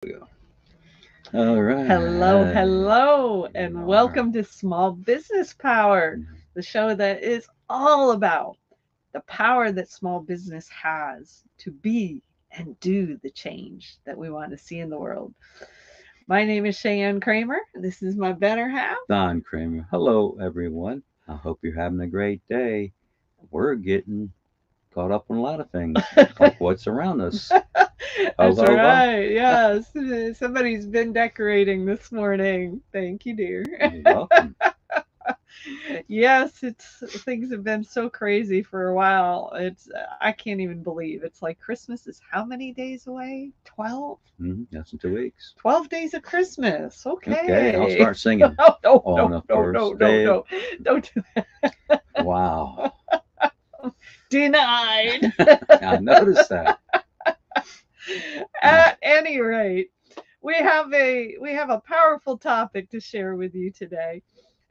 We go. All Hello, right. hello, Here we and are. welcome to Small Business Power, the show that is all about the power that small business has to be and do the change that we want to see in the world. My name is Cheyenne Kramer. This is my better half. Don Kramer. Hello, everyone. I hope you're having a great day. We're getting caught up on a lot of things, like what's around us. Ho, That's ho, ho. right. Yes. Somebody's been decorating this morning. Thank you, dear. You're welcome. Yes, it's things have been so crazy for a while. I can't even believe it's like Christmas is how many days away? 12? That's in 2 weeks. 12 days of Christmas. Okay, I'll Okay. start singing. Oh, no, On no, the no, first no, no, day of. no. Don't do Wow. that. Denied. I noticed that. At any rate, we have a powerful topic to share with you today,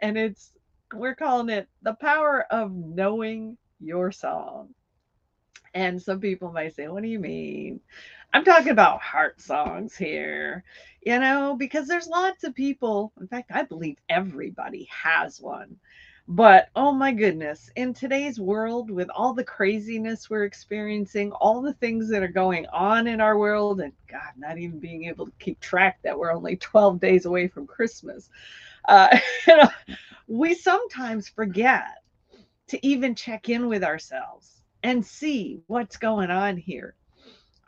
and we're calling it the power of knowing your song. And some people might say, what do you mean? I'm talking about heart songs here, because there's lots of people. In fact, I believe everybody has one. But oh my goodness, in today's world, with all the craziness we're experiencing, all the things that are going on in our world, and God, not even being able to keep track that we're only 12 days away from Christmas, uh, you know, we sometimes forget to even check in with ourselves and see what's going on here.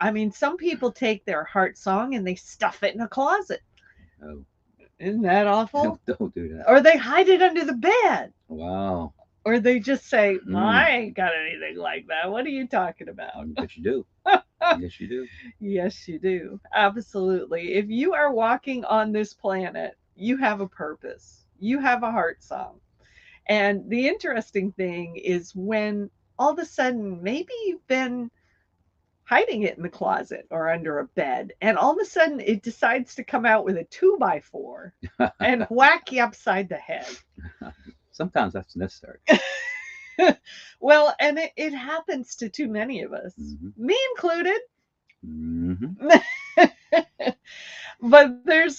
I mean, some people take their heart song and they stuff it in a closet. Oh, Isn't that awful? don't do that. Or they hide it under the bed. Wow. Or they just say, well, Mm, I ain't got anything like that. What are you talking about? yes, you do. Yes, you do. Yes, you do. Absolutely. If you are walking on this planet, you have a purpose, you have a heart song. And the interesting thing is when all of a sudden, maybe you've been hiding it in the closet or under a bed. And all of a sudden, it decides to come out with a two by four and whack you upside the head. Sometimes that's necessary. Well, and it happens to too many of us, Hmm. me included. Hmm. But there's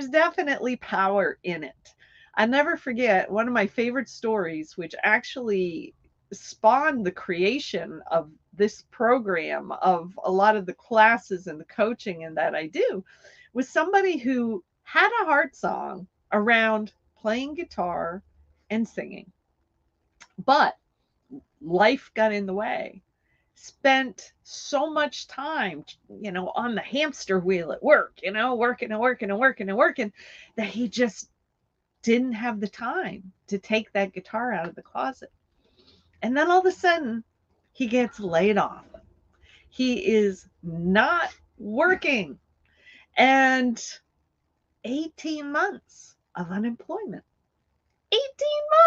definitely power in it. I never forget one of my favorite stories, which actually spawned the creation of this program, of a lot of the classes and the coaching and that I do, was somebody who had a heart song around playing guitar and singing, but life got in the way. Spent so much time, on the hamster wheel at work, working and working and working and working, that he just didn't have the time to take that guitar out of the closet. And then all of a sudden, he gets laid off. He is not working, and 18 months of unemployment. 18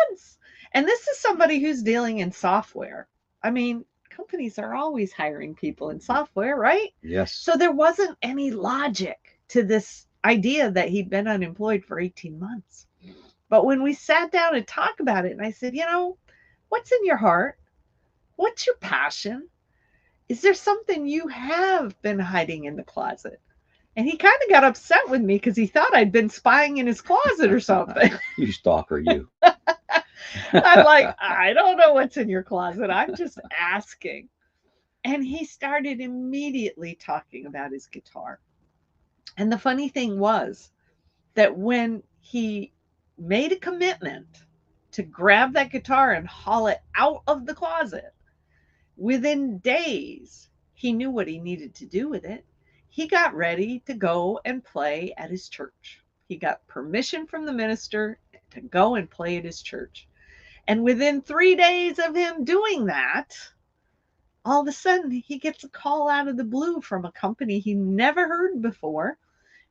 months. And this is somebody who's dealing in software. I mean, companies are always hiring people in software, right? Yes. So there wasn't any logic to this idea that he'd been unemployed for 18 months. But when we sat down and talked about it, and I said, what's in your heart? What's your passion? Is there something you have been hiding in the closet? And he kind of got upset with me because he thought I'd been spying in his closet or something. You stalker, you. I'm like, I don't know what's in your closet. I'm just asking. And he started immediately talking about his guitar. And the funny thing was that when he made a commitment to grab that guitar and haul it out of the closet, within days, he knew what he needed to do with it. He got ready to go and play at his church. He got permission from the minister to go and play at his church. And within 3 days of him doing that, all of a sudden he gets a call out of the blue from a company he never heard before,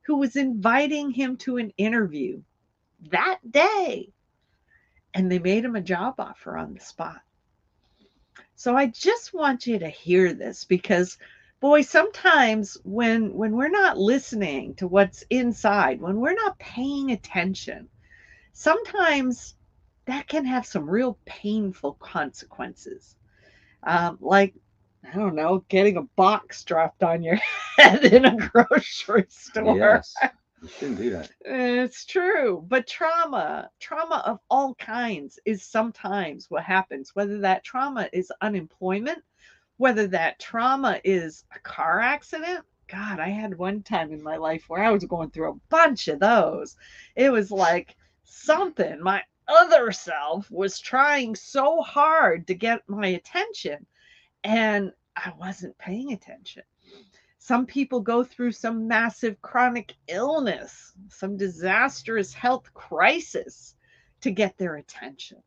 who was inviting him to an interview that day. And they made him a job offer on the spot. So I just want you to hear this because boy, sometimes when we're not listening to what's inside, when we're not paying attention, sometimes that can have some real painful consequences. Like I don't know, getting a box dropped on your head in a grocery store. Yes. You shouldn't do that. It's true. But trauma of all kinds is sometimes what happens, whether that trauma is unemployment, whether that trauma is a car accident. God, I had one time in my life where I was going through a bunch of those. It was like something, my other self was trying so hard to get my attention, and I wasn't paying attention. Some people go through some massive chronic illness, some disastrous health crisis to get their attention.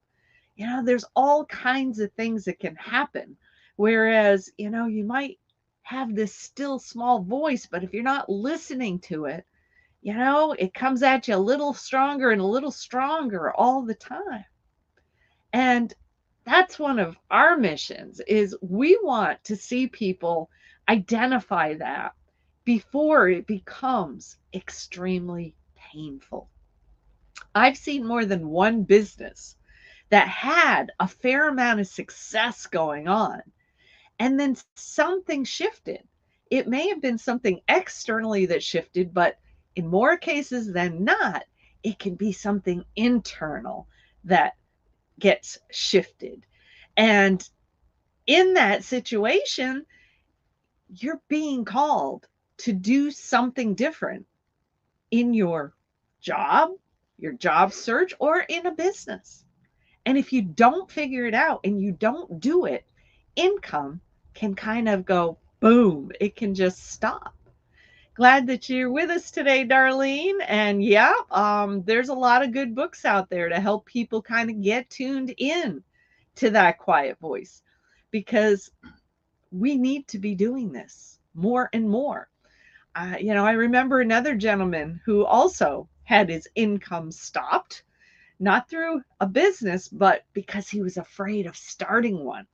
There's all kinds of things that can happen. Whereas, you might have this still small voice, but if you're not listening to it, it comes at you a little stronger and a little stronger all the time. And that's one of our missions is we want to see people identify that before it becomes extremely painful. I've seen more than one business that had a fair amount of success going on, and then something shifted. It may have been something externally that shifted, but in more cases than not, it can be something internal that gets shifted. And in that situation, you're being called to do something different in your job search, or in a business. And if you don't figure it out and you don't do it, income can kind of go boom, it can just stop. Glad that you're with us today, Darlene. And yeah, there's a lot of good books out there to help people kind of get tuned in to that quiet voice, because we need to be doing this more and more. I remember another gentleman who also had his income stopped, not through a business, but because he was afraid of starting one.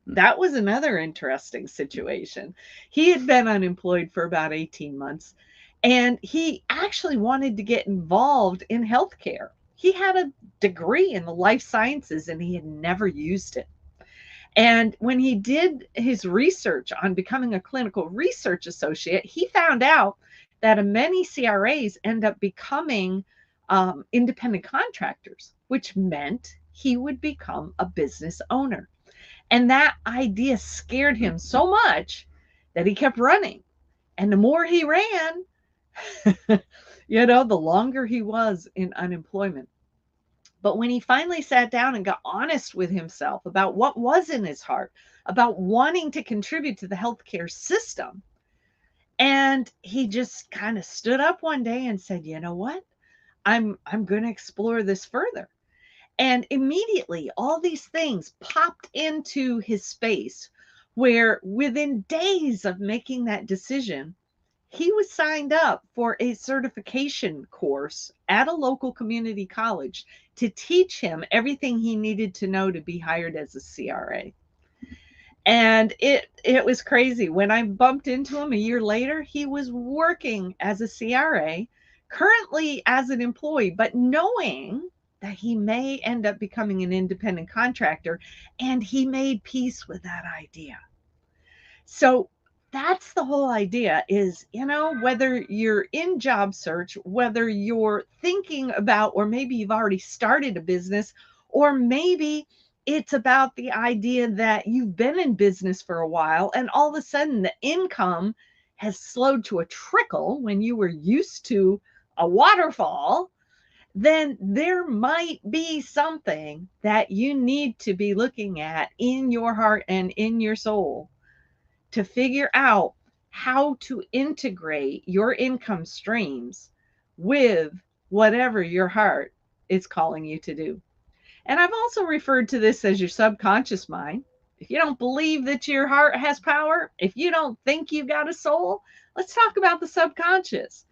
That was another interesting situation. He had been unemployed for about 18 months, and he actually wanted to get involved in healthcare. He had a degree in the life sciences and he had never used it. And when he did his research on becoming a clinical research associate, he found out that many CRAs end up becoming independent contractors, which meant he would become a business owner. And that idea scared him so much that he kept running. And the more he ran, the longer he was in unemployment. But when he finally sat down and got honest with himself about what was in his heart, about wanting to contribute to the healthcare system, and he just kind of stood up one day and said, "You know what? I'm going to explore this further." And immediately all these things popped into his space, where within days of making that decision, he was signed up for a certification course at a local community college to teach him everything he needed to know to be hired as a CRA. And it was crazy. When I bumped into him a year later, he was working as a CRA, currently as an employee, but knowing that he may end up becoming an independent contractor, and he made peace with that idea. So that's the whole idea is, whether you're in job search, whether you're thinking about, or maybe you've already started a business, or maybe it's about the idea that you've been in business for a while and all of a sudden the income has slowed to a trickle when you were used to a waterfall, then there might be something that you need to be looking at in your heart and in your soul to figure out how to integrate your income streams with whatever your heart is calling you to do. And I've also referred to this as your subconscious mind. If you don't believe that your heart has power, if you don't think you've got a soul, let's talk about the subconscious.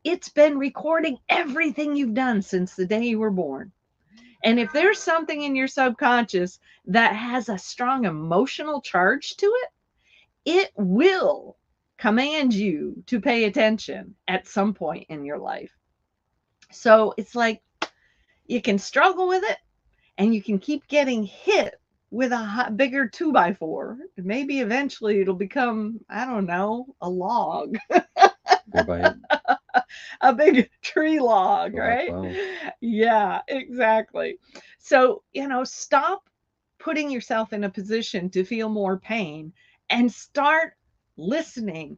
It's been recording everything you've done since the day you were born. And if there's something in your subconscious that has a strong emotional charge to it, it will command you to pay attention at some point in your life. So it's like you can struggle with it and you can keep getting hit with a bigger 2x4. Maybe eventually it'll become, I don't know, a log, Go by it. a big tree log, Go by right? 12. Yeah, exactly. So, stop putting yourself in a position to feel more pain and start listening